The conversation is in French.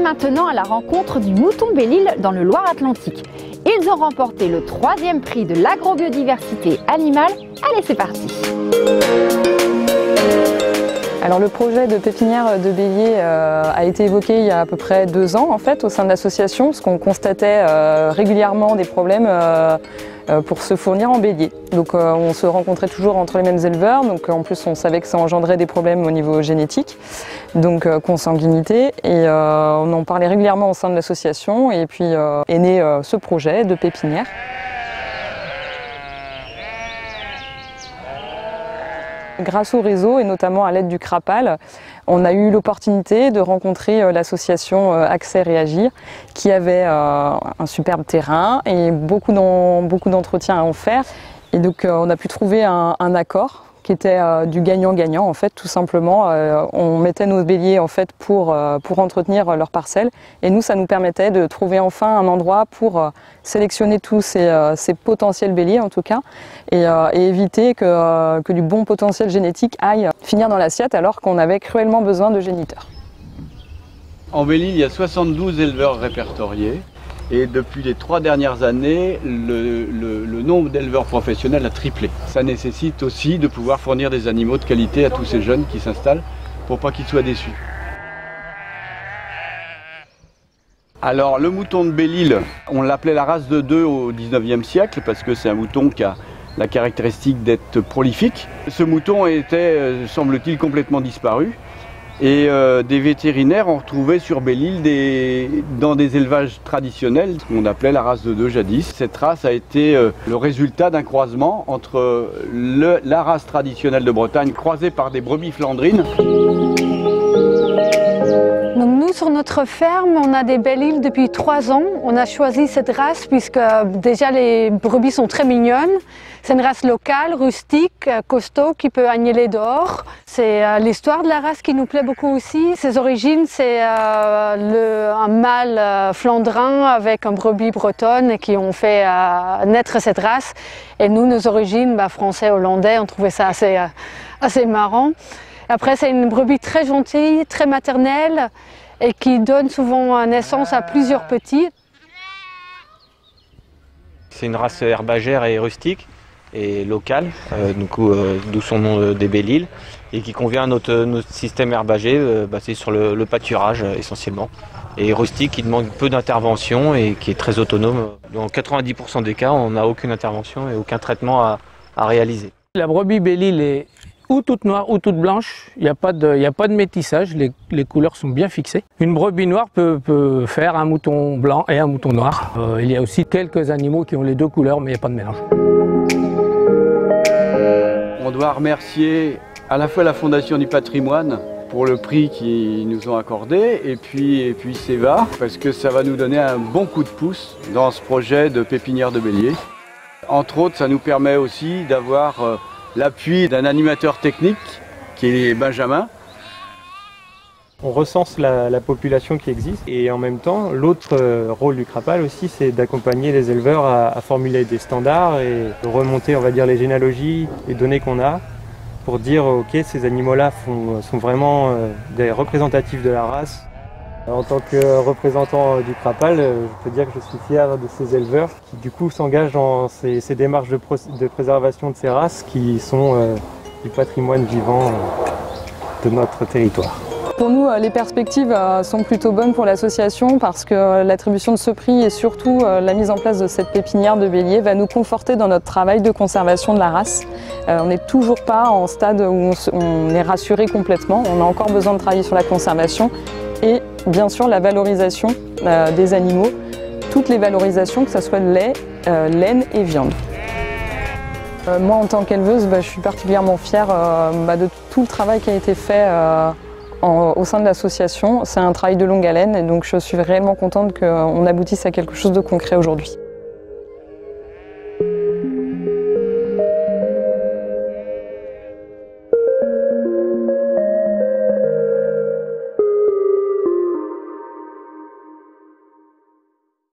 maintenant à la rencontre du mouton Belle-Île dans le Loire-Atlantique. Ils ont remporté le 3e prix de l'agrobiodiversité animale. Allez, c'est parti! Alors le projet de pépinière de bélier a été évoqué il y a à peu près 2 ans en fait au sein de l'association, parce qu'on constatait régulièrement des problèmes pour se fournir en bélier. Donc on se rencontrait toujours entre les mêmes éleveurs, donc en plus on savait que ça engendrait des problèmes au niveau génétique, donc consanguinité, et on en parlait régulièrement au sein de l'association, et puis est né ce projet de pépinière. Grâce au réseau et notamment à l'aide du CRAPAL, on a eu l'opportunité de rencontrer l'association Accès Réagir qui avait un superbe terrain et beaucoup d'entretiens à en faire. Et donc on a pu trouver un accord qui était du gagnant-gagnant en fait, tout simplement. On mettait nos béliers en fait pour entretenir leurs parcelles, et nous ça nous permettait de trouver enfin un endroit pour sélectionner tous ces potentiels béliers en tout cas, et éviter que du bon potentiel génétique aille finir dans l'assiette alors qu'on avait cruellement besoin de géniteurs. En Belle-Île, il y a 72 éleveurs répertoriés. Et depuis les 3 dernières années, le nombre d'éleveurs professionnels a triplé. Ça nécessite aussi de pouvoir fournir des animaux de qualité à tous ces jeunes qui s'installent pour pas qu'ils soient déçus. Alors le mouton de Belle-Île, on l'appelait la race de 2 au 19e siècle parce que c'est un mouton qui a la caractéristique d'être prolifique. Ce mouton était, semble-t-il, complètement disparu. Et des vétérinaires ont retrouvé sur Belle-Île dans des élevages traditionnels, ce qu'on appelait la race de 2 jadis. Cette race a été le résultat d'un croisement entre la race traditionnelle de Bretagne croisée par des brebis flandrines. Donc nous, sur notre ferme, on a des Belle-Île depuis 3 ans. On a choisi cette race puisque déjà les brebis sont très mignonnes. C'est une race locale, rustique, costaud, qui peut agneller dehors. C'est l'histoire de la race qui nous plaît beaucoup aussi. Ses origines, c'est un mâle flandrin avec un brebis bretonne qui ont fait naître cette race. Et nous, nos origines, français, hollandais, on trouvait ça assez marrant. Après, c'est une brebis très gentille, très maternelle et qui donne souvent naissance à plusieurs petits. C'est une race herbagère et rustique et locale, d'où son nom des Belle-Île, et qui convient à notre système herbager basé sur le pâturage essentiellement. Et rustique, qui demande peu d'intervention et qui est très autonome. Dans 90% des cas, on n'a aucune intervention et aucun traitement à réaliser. La brebis Belle-Île est ou toute noire ou toute blanche, il n'y a pas de métissage, les couleurs sont bien fixées. Une brebis noire peut faire un mouton blanc et un mouton noir. Il y a aussi quelques animaux qui ont les 2 couleurs, mais il n'y a pas de mélange. On doit remercier à la fois la Fondation du patrimoine pour le prix qu'ils nous ont accordé, et puis Seva, parce que ça va nous donner un bon coup de pouce dans ce projet de pépinière de bélier. Entre autres, ça nous permet aussi d'avoir l'appui d'un animateur technique qui est Benjamin. On recense la population qui existe, et en même temps, l'autre rôle du CRAPAL aussi, c'est d'accompagner les éleveurs à formuler des standards et de remonter, on va dire, les généalogies, les données qu'on a, pour dire ok, ces animaux-là sont vraiment des représentatifs de la race. En tant que représentant du CRAPAL, je peux dire que je suis fier de ces éleveurs qui du coup s'engagent dans ces démarches de préservation de ces races qui sont du patrimoine vivant de notre territoire. Pour nous, les perspectives sont plutôt bonnes pour l'association parce que l'attribution de ce prix et surtout la mise en place de cette pépinière de bélier va nous conforter dans notre travail de conservation de la race. On n'est toujours pas en stade où on est rassuré complètement, on a encore besoin de travailler sur la conservation et bien sûr la valorisation des animaux, toutes les valorisations, que ce soit lait, laine et viande. Moi en tant qu'éleveuse, je suis particulièrement fière de tout le travail qui a été fait au sein de l'association. C'est un travail de longue haleine et donc je suis réellement contente qu'on aboutisse à quelque chose de concret aujourd'hui.